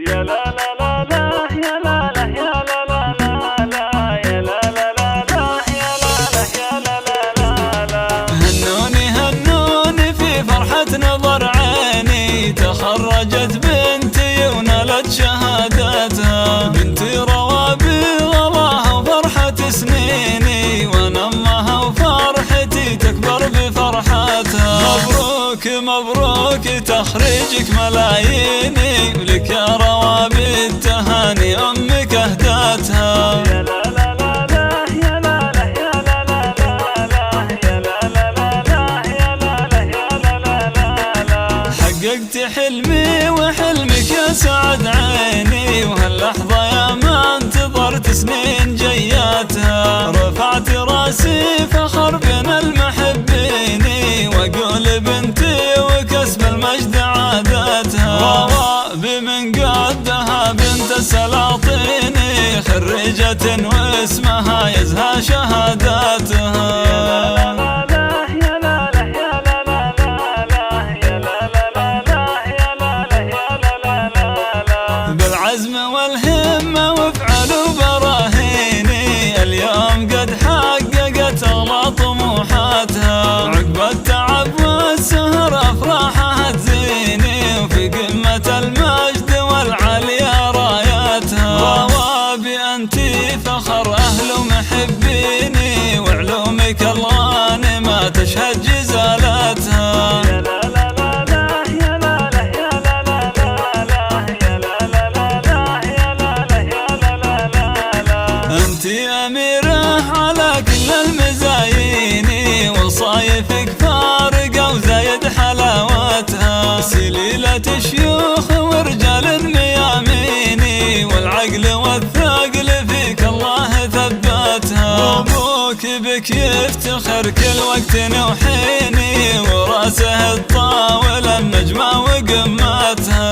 يا لا لا لا لا يا لا لا يا لا لا لا لا يا لا لا لا لا يا لا لا يا لا لا لا لا. هنوني هنوني في فرحة نظر عيني، تخرجت بنتي ونالت شهادتها. بنتي روابي غلاها وفرحة سنيني، وانا امها وفرحتي تكبر بفرحتها. مبروك مبروك تخريجك ملاييني، ولك يا روابي التهاني امك اهداتها. يا لا لا لا لا يا لا لا يا لا لا لا لا يا لا لا لا لا يا لا لا يا لا لا لا لا. حققت حلمي وحلمك يا سعد عيني، وهاللحظة يا ما انتظرت سنين جياتها. رفعت راسي فخر بين المحبين، واقول بنتي وكسب المجد عادتها. روابي من قدها بنت السلاطين، خريجة واسمها يزهى شهاداتها. بالعزم والهمة وافعل براهيني، اليوم قد حققت اغلى طموحاتها. عقب التعب والسهر افراحها تزيني، وفي قمة المجد والعليا راياتها. روابي انتي فخر اهل ومحبيني، وعلومك الغانمة تشهد جزالاتها. انتي اميرة على كل المزايين، وصايفك فارقة وزايد حلاوتها. سليلة شيوخ ورجال مياميني، والعقل والثقل فيك الله ثبتها. ابوك بك يفتخر كل وقت وحيني، وراسه الطاول النجمة وقمتها.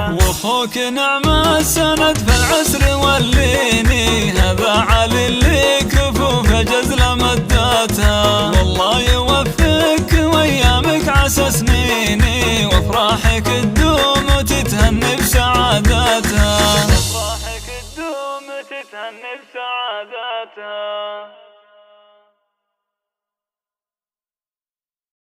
واخوك نعم السند في العسر والليني، هذا علي اللي كفوف جزل مدتها. والله يوفقك وايامك عسى سنيني، وافراحك تدوم وتتهني بسعادتها. افراحك تدوم وتتهني بسعادتها.